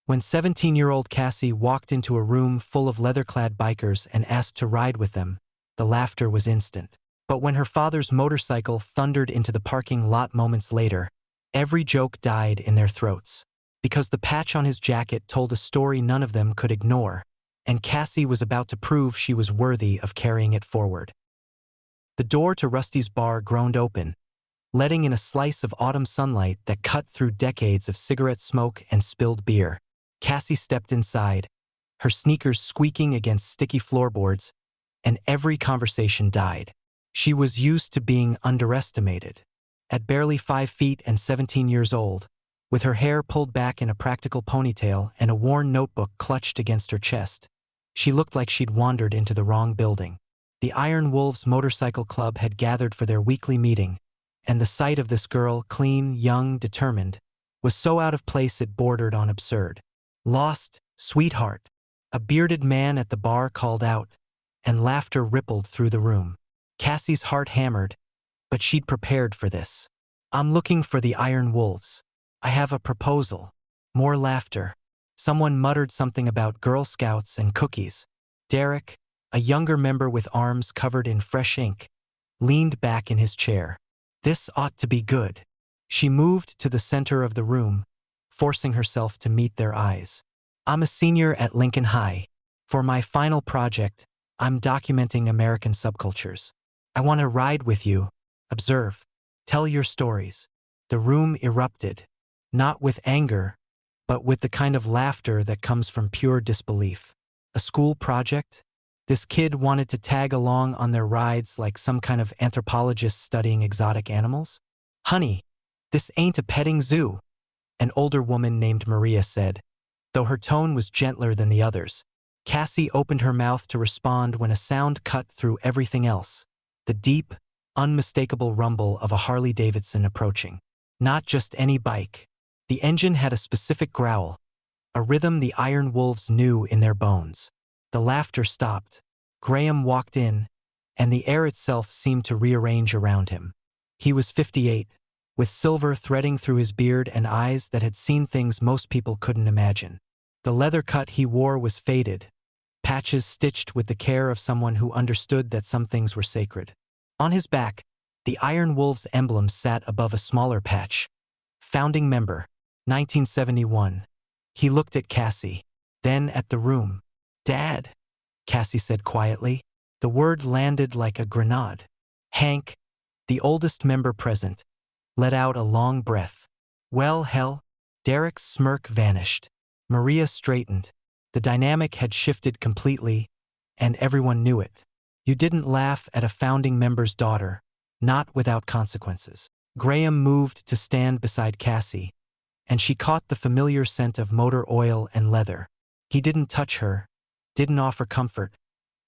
When 17-year-old Cassie walked into a room full of leather-clad bikers and asked to ride with them, the laughter was instant. But when her father's motorcycle thundered into the parking lot moments later, every joke died in their throats. Because the patch on his jacket told a story none of them could ignore, and Cassie was about to prove she was worthy of carrying it forward. The door to Rusty's bar groaned open, letting in a slice of autumn sunlight that cut through decades of cigarette smoke and spilled beer. Cassie stepped inside, her sneakers squeaking against sticky floorboards, and every conversation died. She was used to being underestimated. At barely 5 feet and 17 years old, with her hair pulled back in a practical ponytail and a worn notebook clutched against her chest, she looked like she'd wandered into the wrong building. The Iron Wolves Motorcycle Club had gathered for their weekly meeting, and the sight of this girl, clean, young, determined, was so out of place it bordered on absurd. "Lost, sweetheart," a bearded man at the bar called out, and laughter rippled through the room. Cassie's heart hammered, but she'd prepared for this. "I'm looking for the Iron Wolves. I have a proposal." More laughter. Someone muttered something about Girl Scouts and cookies. Derek, a younger member with arms covered in fresh ink, leaned back in his chair. "This ought to be good." She moved to the center of the room, forcing herself to meet their eyes. "I'm a senior at Lincoln High. For my final project, I'm documenting American subcultures. I want to ride with you, observe, tell your stories." The room erupted, not with anger, but with the kind of laughter that comes from pure disbelief. A school project? This kid wanted to tag along on their rides like some kind of anthropologist studying exotic animals? "Honey, this ain't a petting zoo," an older woman named Maria said, though her tone was gentler than the others. Cassie opened her mouth to respond when a sound cut through everything else, the deep, unmistakable rumble of a Harley-Davidson approaching. Not just any bike. The engine had a specific growl, a rhythm the Iron Wolves knew in their bones. The laughter stopped. Graham walked in, and the air itself seemed to rearrange around him. He was 58, with silver threading through his beard and eyes that had seen things most people couldn't imagine. The leather cut he wore was faded, patches stitched with the care of someone who understood that some things were sacred. On his back, the Iron Wolves emblem sat above a smaller patch. Founding member, 1971. He looked at Cassie, then at the room. "Dad," Cassie said quietly. The word landed like a grenade. Hank, the oldest member present, let out a long breath. "Well, hell." Derek's smirk vanished. Maria straightened. The dynamic had shifted completely, and everyone knew it. You didn't laugh at a founding member's daughter, not without consequences. Graham moved to stand beside Cassie, and she caught the familiar scent of motor oil and leather. He didn't touch her, didn't offer comfort,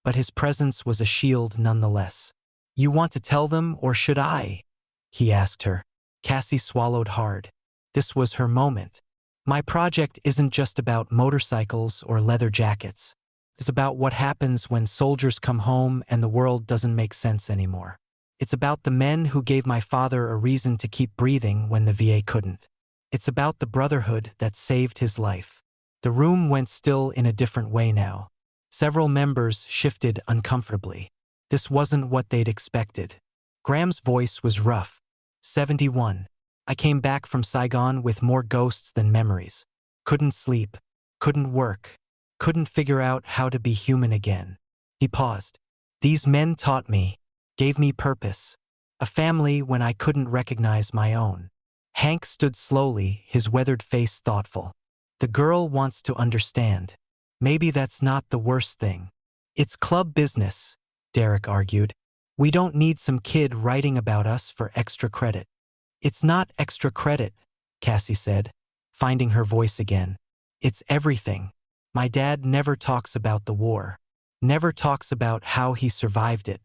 but his presence was a shield nonetheless. "You want to tell them, or should I?" he asked her. Cassie swallowed hard. This was her moment. "My project isn't just about motorcycles or leather jackets. It's about what happens when soldiers come home and the world doesn't make sense anymore. It's about the men who gave my father a reason to keep breathing when the VA couldn't. It's about the brotherhood that saved his life." The room went still in a different way now. Several members shifted uncomfortably. This wasn't what they'd expected. Graham's voice was rough. 71. "I came back from Saigon with more ghosts than memories. Couldn't sleep. Couldn't work. Couldn't figure out how to be human again." He paused. "These men taught me, gave me purpose. A family when I couldn't recognize my own." Hank stood slowly, his weathered face thoughtful. "The girl wants to understand. Maybe that's not the worst thing." "It's club business," Derek argued. "We don't need some kid writing about us for extra credit." "It's not extra credit," Cassie said, finding her voice again. "It's everything. My dad never talks about the war. Never talks about how he survived it.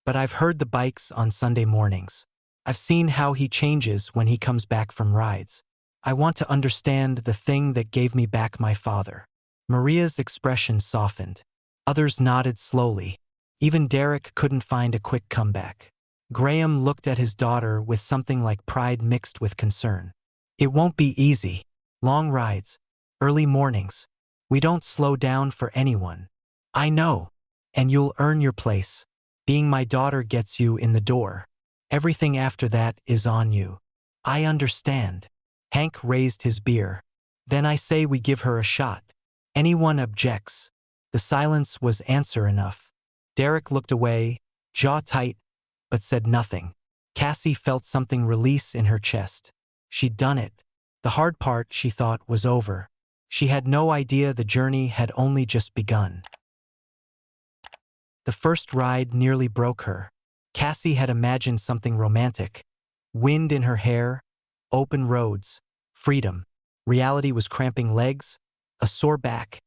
But I've heard the bikes on Sunday mornings. I've seen how he changes when he comes back from rides. I want to understand the thing that gave me back my father." Maria's expression softened. Others nodded slowly. Even Derek couldn't find a quick comeback. Graham looked at his daughter with something like pride mixed with concern. "It won't be easy. Long rides. Early mornings. We don't slow down for anyone. I know. And you'll earn your place. Being my daughter gets you in the door. Everything after that is on you. I understand. Hank raised his beer. Then I say we give her a shot. Anyone objects. The silence was answer enough. Derek looked away, jaw tight, but said nothing. Cassie felt something release in her chest. She'd done it. The hard part, she thought, was over. She had no idea the journey had only just begun. The first ride nearly broke her. Cassie had imagined something romantic. Wind in her hair, open roads, freedom. Reality was cramping legs, a sore back,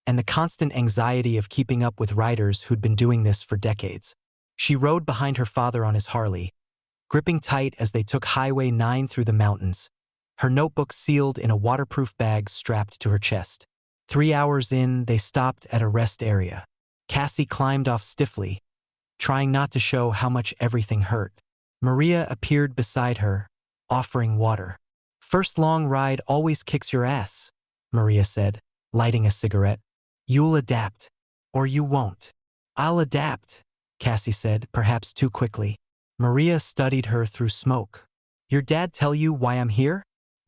and the constant anxiety of keeping up with riders who'd been doing this for decades. She rode behind her father on his Harley, gripping tight as they took Highway 9 through the mountains, her notebook sealed in a waterproof bag strapped to her chest. 3 hours in, they stopped at a rest area. Cassie climbed off stiffly, trying not to show how much everything hurt. Maria appeared beside her, offering water. "First long ride always kicks your ass," Maria said, lighting a cigarette. "You'll adapt. Or you won't." "I'll adapt," Cassie said, perhaps too quickly. Maria studied her through smoke. "Your dad tell you why I'm here?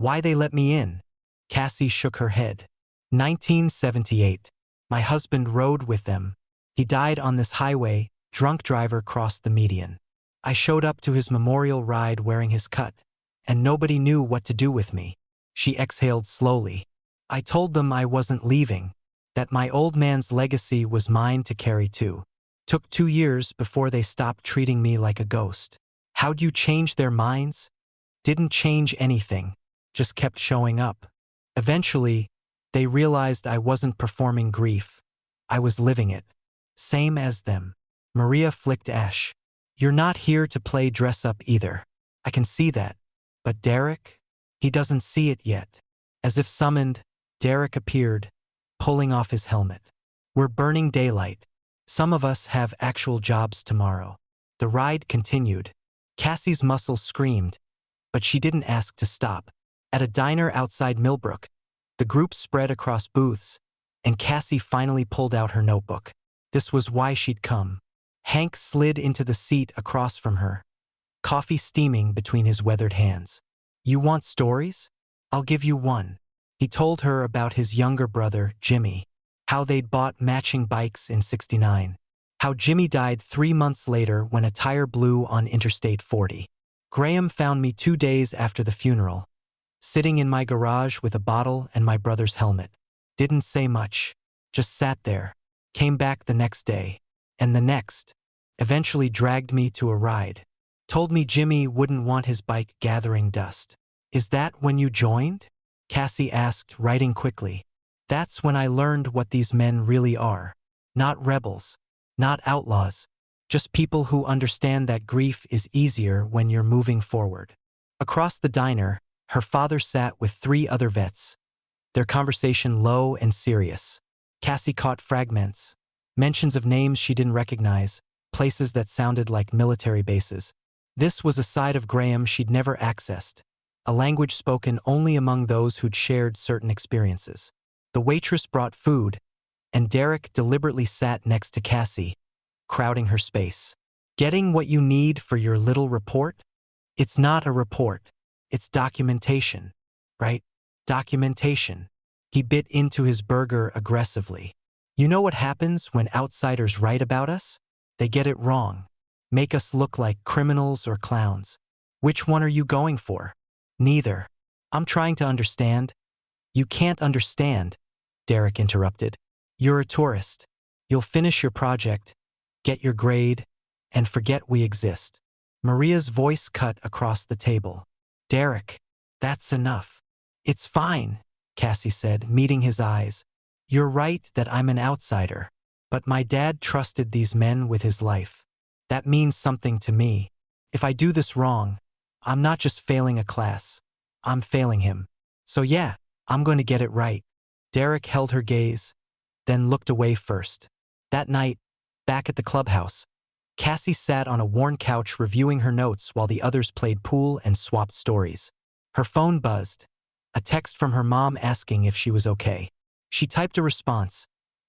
Why they let me in?" Cassie shook her head. 1978. My husband rode with them. He died on this highway, drunk driver crossed the median. I showed up to his memorial ride wearing his cut, and nobody knew what to do with me. She exhaled slowly. I told them I wasn't leaving, that my old man's legacy was mine to carry too. Took 2 years before they stopped treating me like a ghost. How'd you change their minds? Didn't change anything, just kept showing up. Eventually, they realized I wasn't performing grief. I was living it. Same as them. Maria flicked ash. "You're not here to play dress up either. I can see that. But Derek? He doesn't see it yet." As if summoned, Derek appeared, pulling off his helmet. "We're burning daylight. Some of us have actual jobs tomorrow." The ride continued. Cassie's muscles screamed, but she didn't ask to stop. At a diner outside Millbrook, the group spread across booths, and Cassie finally pulled out her notebook. This was why she'd come. Hank slid into the seat across from her, coffee steaming between his weathered hands. "You want stories? I'll give you one." He told her about his younger brother, Jimmy, how they'd bought matching bikes in '69, how Jimmy died 3 months later when a tire blew on Interstate 40. "Graham found me 2 days after the funeral, sitting in my garage with a bottle and my brother's helmet. Didn't say much, just sat there. Came back the next day, and the next. Eventually dragged me to a ride. Told me Jimmy wouldn't want his bike gathering dust." "Is that when you joined?" Cassie asked, writing quickly. "That's when I learned what these men really are. Not rebels, not outlaws, just people who understand that grief is easier when you're moving forward." Across the diner, her father sat with 3 other vets, their conversation low and serious. Cassie caught fragments, mentions of names she didn't recognize, places that sounded like military bases. This was a side of Graham she'd never accessed, a language spoken only among those who'd shared certain experiences. The waitress brought food, and Derek deliberately sat next to Cassie, crowding her space. "Getting what you need for your little report? It's not a report. It's documentation, right? Documentation." He bit into his burger aggressively. "You know what happens when outsiders write about us? They get it wrong. Make us look like criminals or clowns. Which one are you going for?" "Neither. I'm trying to understand." "You can't understand," Derek interrupted. "You're a tourist. You'll finish your project, get your grade, and forget we exist." Maria's voice cut across the table. "Derek, that's enough." "It's fine," Cassie said, meeting his eyes. "You're right that I'm an outsider, but my dad trusted these men with his life. That means something to me. If I do this wrong, I'm not just failing a class, I'm failing him. So yeah, I'm going to get it right." Derek held her gaze, then looked away first. That night, back at the clubhouse, Cassie sat on a worn couch reviewing her notes while the others played pool and swapped stories. Her phone buzzed, A text from her mom asking if she was okay. She typed a response,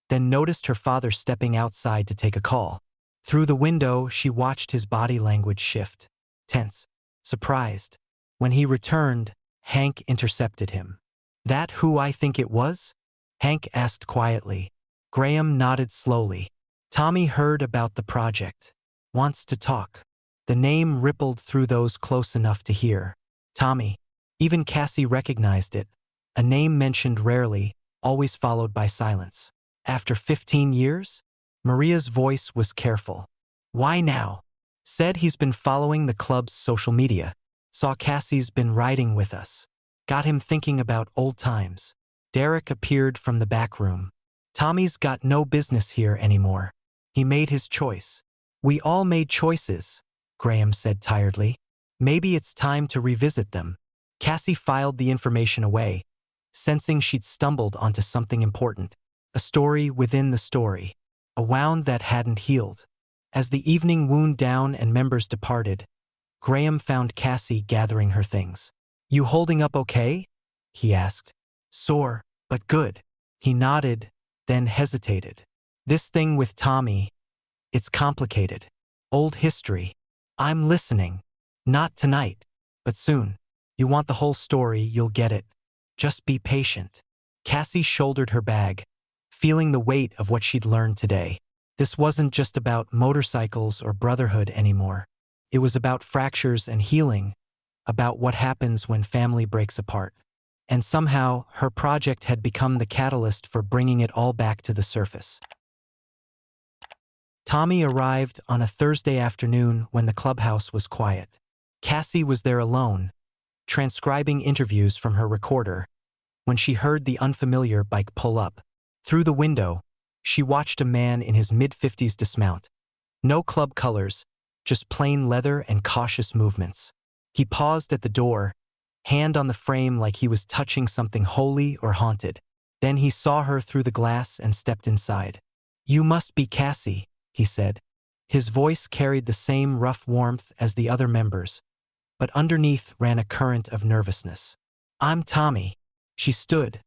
then noticed her father stepping outside to take a call. Through the window, she watched his body language shift. Tense. Surprised. When he returned, Hank intercepted him. "That who I think it was?" Hank asked quietly. Graham nodded slowly. "Tommy heard about the project. Wants to talk." The name rippled through those close enough to hear. Tommy. Even Cassie recognized it. A name mentioned rarely, always followed by silence. "After 15 years? Maria's voice was careful. "Why now?" "Said he's been following the club's social media. Saw Cassie's been riding with us. Got him thinking about old times." Derek appeared from the back room. "Tommy's got no business here anymore. He made his choice." "We all made choices," Graham said tiredly. "Maybe it's time to revisit them." Cassie filed the information away, sensing she'd stumbled onto something important. A story within the story. A wound that hadn't healed. As the evening wound down and members departed, Graham found Cassie gathering her things. "You holding up okay?" he asked. "Sore, but good." He nodded, then hesitated. "This thing with Tommy, it's complicated. Old history. I'm listening. Not tonight, but soon. You want the whole story, you'll get it. Just be patient." Cassie shouldered her bag, feeling the weight of what she'd learned today. This wasn't just about motorcycles or brotherhood anymore. It was about fractures and healing, about what happens when family breaks apart. And somehow, her project had become the catalyst for bringing it all back to the surface. Tommy arrived on a Thursday afternoon when the clubhouse was quiet. Cassie was there alone, transcribing interviews from her recorder, when she heard the unfamiliar bike pull up. Through the window, she watched a man in his mid-50s dismount. No club colors, just plain leather and cautious movements. He paused at the door, hand on the frame like he was touching something holy or haunted. Then he saw her through the glass and stepped inside. "You must be Cassie," he said. His voice carried the same rough warmth as the other members, but underneath ran a current of nervousness. "I'm Tommy." She stood,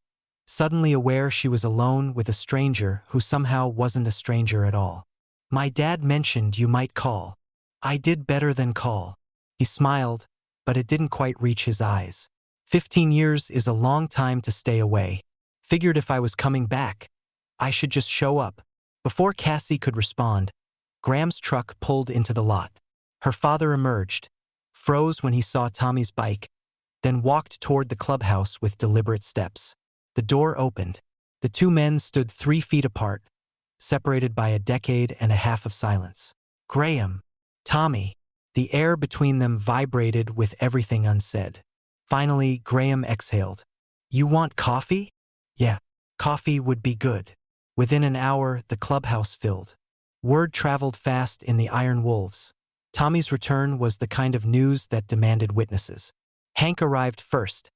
suddenly aware she was alone with a stranger who somehow wasn't a stranger at all. "My dad mentioned you might call. I did better than call." He smiled, but it didn't quite reach his eyes. 15 years is a long time to stay away. Figured if I was coming back, I should just show up. Before Cassie could respond, Graham's truck pulled into the lot. Her father emerged, froze when he saw Tommy's bike, then walked toward the clubhouse with deliberate steps. The door opened. The two men stood 3 feet apart, separated by a decade and a half of silence. Graham. Tommy. The air between them vibrated with everything unsaid. Finally, Graham exhaled. "You want coffee?" "Yeah, coffee would be good." Within an hour, the clubhouse filled. Word traveled fast in the Iron Wolves. Tommy's return was the kind of news that demanded witnesses. Hank arrived first,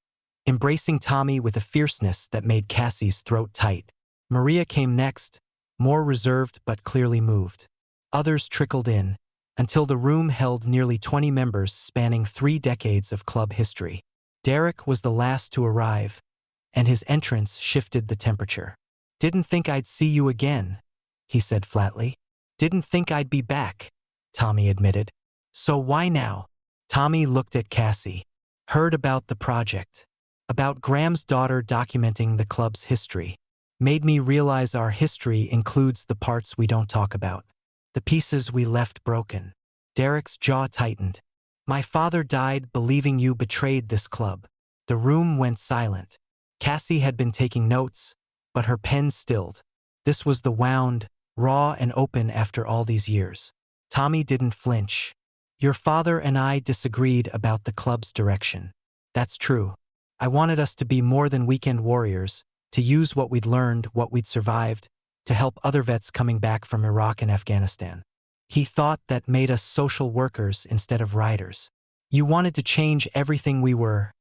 embracing Tommy with a fierceness that made Cassie's throat tight. Maria came next, more reserved but clearly moved. Others trickled in, until the room held nearly 20 members spanning 3 decades of club history. Derek was the last to arrive, and his entrance shifted the temperature. "Didn't think I'd see you again," he said flatly. "Didn't think I'd be back," Tommy admitted. "So why now?" Tommy looked at Cassie. "Heard about the project. About Graham's daughter documenting the club's history. Made me realize our history includes the parts we don't talk about. The pieces we left broken." Derek's jaw tightened. "My father died believing you betrayed this club." The room went silent. Cassie had been taking notes, but her pen stilled. This was the wound, raw and open after all these years. Tommy didn't flinch. "Your father and I disagreed about the club's direction." "That's true. I wanted us to be more than weekend warriors, to use what we'd learned, what we'd survived, to help other vets coming back from Iraq and Afghanistan. He thought that made us social workers instead of riders." "You wanted to change everything we were,"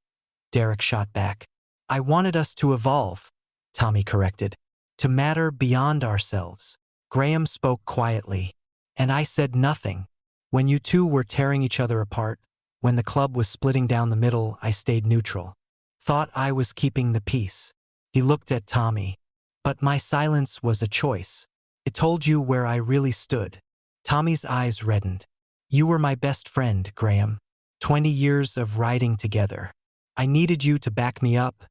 Derek shot back. "I wanted us to evolve," Tommy corrected. "To matter beyond ourselves." Graham spoke quietly. "And I said nothing. When you two were tearing each other apart, when the club was splitting down the middle, I stayed neutral. thought I was keeping the peace. He looked at Tommy. But my silence was a choice. It told you where I really stood. Tommy's eyes reddened. You were my best friend, Graham. 20 years of riding together. I needed you to back me up,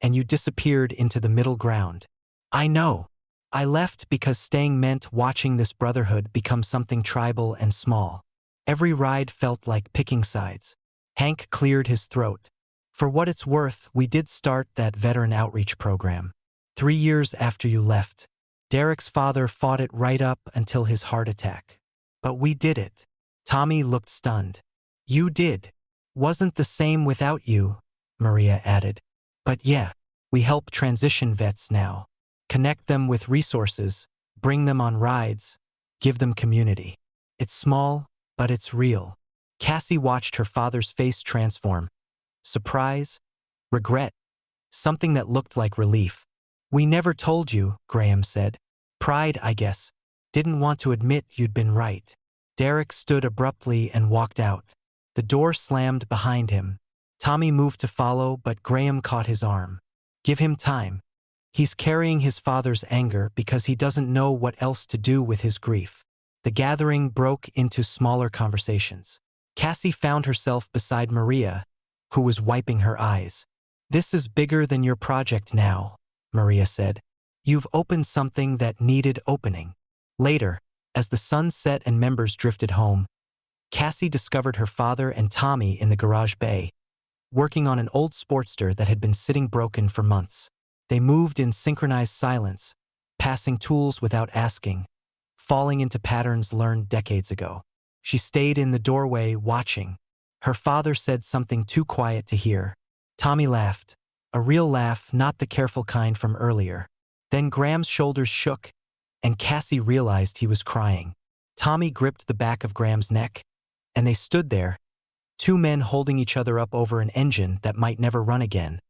and you disappeared into the middle ground. I know. I left because staying meant watching this brotherhood become something tribal and small. Every ride felt like picking sides. Hank cleared his throat. For what it's worth, we did start that veteran outreach program. 3 years after you left. Derek's father fought it right up until his heart attack. But we did it. Tommy looked stunned. You did. Wasn't the same without you, Maria added. But yeah, we help transition vets now. Connect them with resources, bring them on rides, give them community. It's small, but it's real. Cassie watched her father's face transform. Surprise, regret, something that looked like relief. We never told you, Graham said. Pride, I guess. Didn't want to admit you'd been right. Derek stood abruptly and walked out. The door slammed behind him. Tommy moved to follow, but Graham caught his arm. Give him time. He's carrying his father's anger because he doesn't know what else to do with his grief. The gathering broke into smaller conversations. Cassie found herself beside Maria, who was wiping her eyes. This is bigger than your project now, Maria said. You've opened something that needed opening. Later, as the sun set and members drifted home, Cassie discovered her father and Tommy in the garage bay, working on an old Sportster that had been sitting broken for months. They moved in synchronized silence, passing tools without asking, falling into patterns learned decades ago. She stayed in the doorway watching. Her father said something too quiet to hear. Tommy laughed, a real laugh, not the careful kind from earlier. Then Graham's shoulders shook, and Cassie realized he was crying. Tommy gripped the back of Graham's neck, and they stood there, two men holding each other up over an engine that might never run again.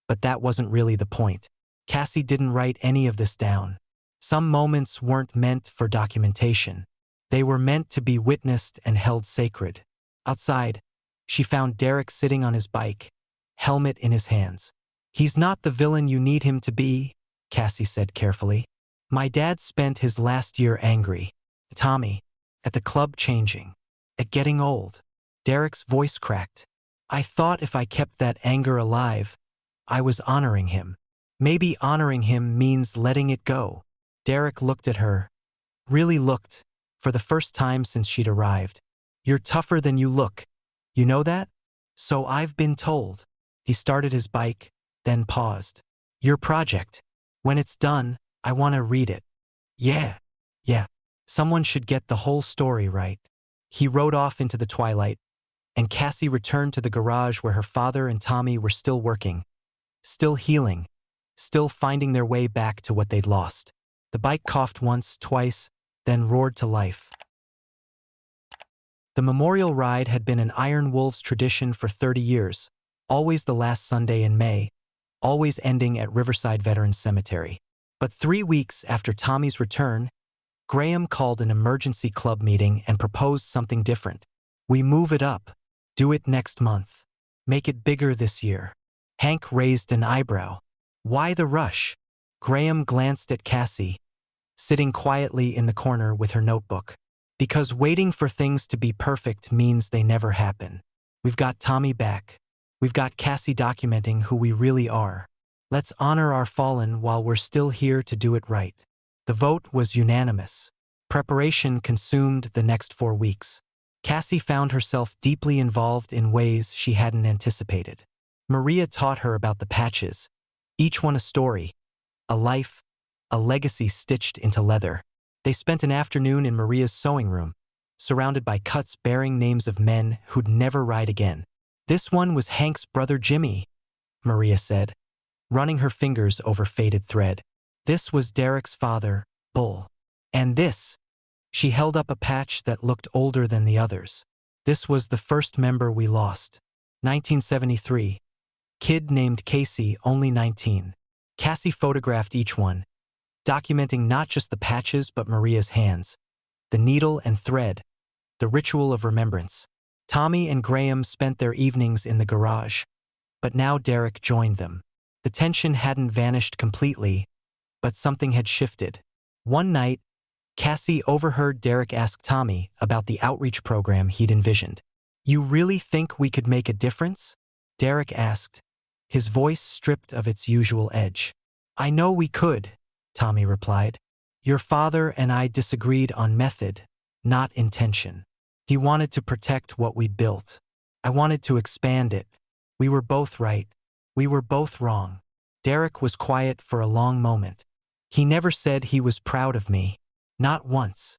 But that wasn't really the point. Cassie didn't write any of this down. Some moments weren't meant for documentation. They were meant to be witnessed and held sacred. Outside, she found Derek sitting on his bike, helmet in his hands. He's not the villain you need him to be, Cassie said carefully. My dad spent his last year angry. Tommy, at the club changing, at getting old. Derek's voice cracked. I thought if I kept that anger alive, I was honoring him. Maybe honoring him means letting it go. Derek looked at her. Really looked, for the first time since she'd arrived. You're tougher than you look. You know that? So I've been told. He started his bike, then paused. Your project. When it's done, I want to read it. Yeah. Someone should get the whole story right. He rode off into the twilight, and Cassie returned to the garage where her father and Tommy were still working, still healing, still finding their way back to what they'd lost. The bike coughed once, twice, then roared to life. The memorial ride had been an Iron Wolves tradition for 30 years, always the last Sunday in May, always ending at Riverside Veterans Cemetery. But 3 weeks after Tommy's return, Graham called an emergency club meeting and proposed something different. We move it up. Do it next month. Make it bigger this year. Hank raised an eyebrow. Why the rush? Graham glanced at Cassie, sitting quietly in the corner with her notebook. Because waiting for things to be perfect means they never happen. We've got Tommy back. We've got Cassie documenting who we really are. Let's honor our fallen while we're still here to do it right. The vote was unanimous. Preparation consumed the next 4 weeks. Cassie found herself deeply involved in ways she hadn't anticipated. Maria taught her about the patches, each one a story, a life, a legacy stitched into leather. They spent an afternoon in Maria's sewing room, surrounded by cuts bearing names of men who'd never ride again. This one was Hank's brother Jimmy, Maria said, running her fingers over faded thread. This was Derek's father, Bull. And this, she held up a patch that looked older than the others. This was the first member we lost. 1973. Kid named Cassie, only 19. Cassie photographed each one, documenting not just the patches but Maria's hands, the needle and thread, the ritual of remembrance. Tommy and Graham spent their evenings in the garage. but now Derek joined them. The tension hadn't vanished completely, but something had shifted. One night, Cassie overheard Derek ask Tommy about the outreach program he'd envisioned. "You really think we could make a difference?" Derek asked, his voice stripped of its usual edge. "I know we could," Tommy replied. "Your father and I disagreed on method, not intention. He wanted to protect what we built. I wanted to expand it. We were both right. We were both wrong." Derek was quiet for a long moment. "He never said he was proud of me. Not once."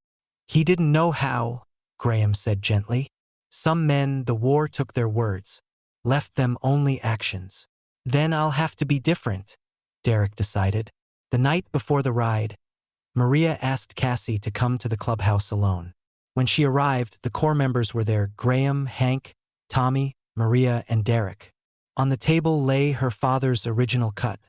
"He didn't know how," Graham said gently. "Some men, the war took their words, left them only actions." "Then I'll have to be different," Derek decided. The night before the ride, Maria asked Cassie to come to the clubhouse alone. When she arrived, the core members were there: Graham, Hank, Tommy, Maria, and Derek. On the table lay her father's original cut,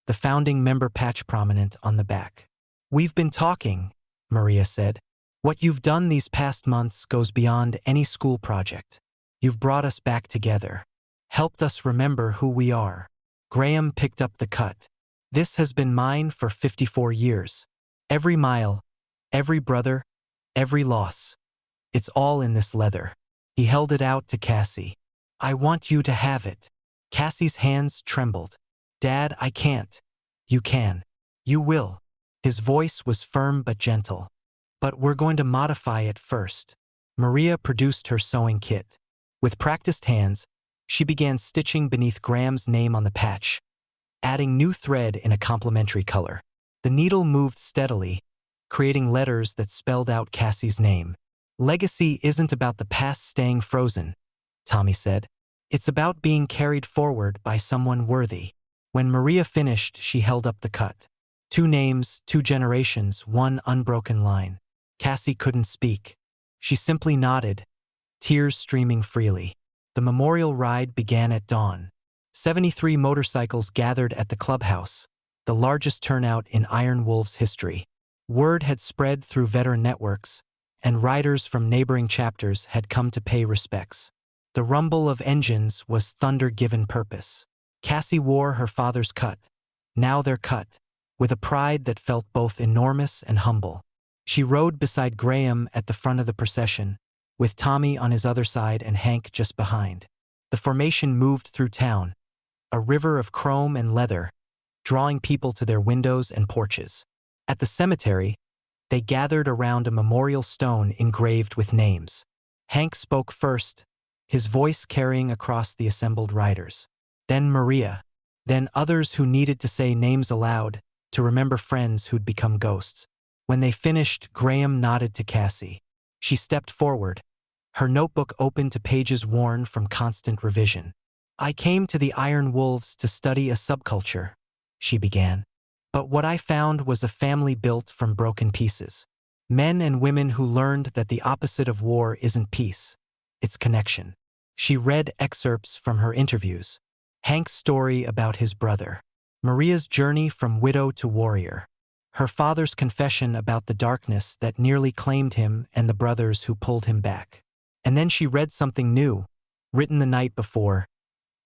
the founding member patch prominent on the back. "We've been talking," Maria said. "What you've done these past months goes beyond any school project. You've brought us back together, helped us remember who we are." Graham picked up the cut. "This has been mine for 54 years. Every mile, every brother, every loss. It's all in this leather." He held it out to Cassie. "I want you to have it." Cassie's hands trembled. "Dad, I can't." "You can. You will." His voice was firm but gentle. "But we're going to modify it first." Maria produced her sewing kit. With practiced hands, she began stitching beneath Graham's name on the patch, adding new thread in a complementary color. The needle moved steadily, creating letters that spelled out Cassie's name. "Legacy isn't about the past staying frozen," Tommy said. "It's about being carried forward by someone worthy." When Maria finished, she held up the cut. 2 names, 2 generations, 1 unbroken line. Cassie couldn't speak. She simply nodded, tears streaming freely. The memorial ride began at dawn. 73 motorcycles gathered at the clubhouse, the largest turnout in Iron Wolf's history. Word had spread through veteran networks, and riders from neighboring chapters had come to pay respects. The rumble of engines was thunder given purpose. Cassie wore her father's cut, now their cut, with a pride that felt both enormous and humble. She rode beside Graham at the front of the procession, with Tommy on his other side and Hank just behind. The formation moved through town, a river of chrome and leather, drawing people to their windows and porches. At the cemetery, they gathered around a memorial stone engraved with names. Hank spoke first, his voice carrying across the assembled riders. Then Maria. Then others who needed to say names aloud, to remember friends who'd become ghosts. When they finished, Graham nodded to Cassie. She stepped forward, her notebook open to pages worn from constant revision. "I came to the Iron Wolves to study a subculture," she began. "But what I found was a family built from broken pieces. Men and women who learned that the opposite of war isn't peace, it's connection." She read excerpts from her interviews. Hank's story about his brother. Maria's journey from widow to warrior. Her father's confession about the darkness that nearly claimed him and the brothers who pulled him back. And then she read something new, written the night before.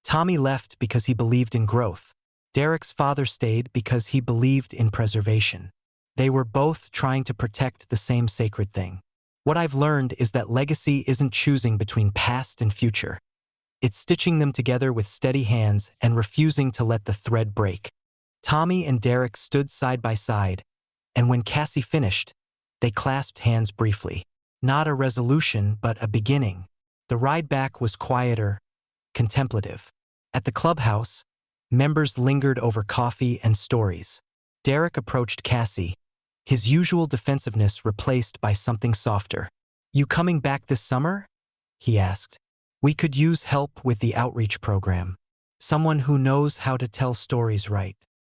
Tommy left because he believed in growth. Derek's father stayed because he believed in preservation. They were both trying to protect the same sacred thing. "What I've learned is that legacy isn't choosing between past and future. It's stitching them together with steady hands and refusing to let the thread break." Tommy and Derek stood side by side, and when Cassie finished, they clasped hands briefly. Not a resolution, but a beginning. The ride back was quieter, contemplative. At the clubhouse, members lingered over coffee and stories. Derek approached Cassie, his usual defensiveness replaced by something softer. "You coming back this summer?" he asked. "We could use help with the outreach program. Someone who knows how to tell stories right."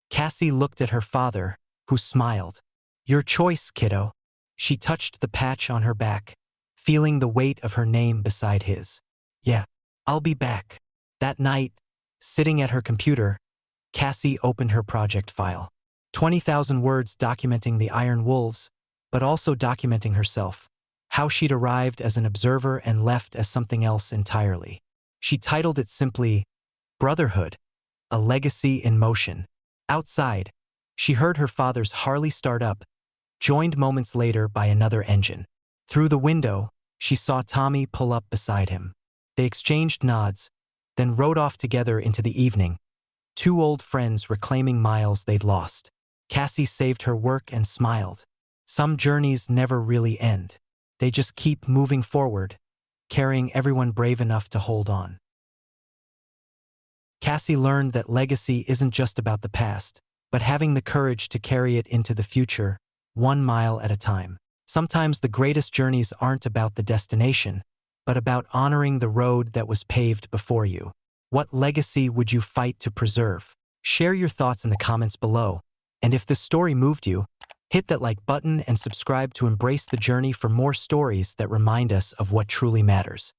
Cassie looked at her father, who smiled. "Your choice, kiddo." She touched the patch on her back, feeling the weight of her name beside his. "Yeah, I'll be back." That night, sitting at her computer, Cassie opened her project file. 20,000 words documenting the Iron Wolves, but also documenting herself, how she'd arrived as an observer and left as something else entirely. She titled it simply, Brotherhood, a legacy in motion. Outside, she heard her father's Harley start up, joined moments later by another engine. Through the window, she saw Tommy pull up beside him. They exchanged nods, then rode off together into the evening, two old friends reclaiming miles they'd lost. Cassie saved her work and smiled. Some journeys never really end. They just keep moving forward, carrying everyone brave enough to hold on. Cassie learned that legacy isn't just about the past, but having the courage to carry it into the future, 1 mile at a time. Sometimes the greatest journeys aren't about the destination, but about honoring the road that was paved before you. What legacy would you fight to preserve? Share your thoughts in the comments below. And if this story moved you, hit that like button and subscribe to embrace the journey for more stories that remind us of what truly matters.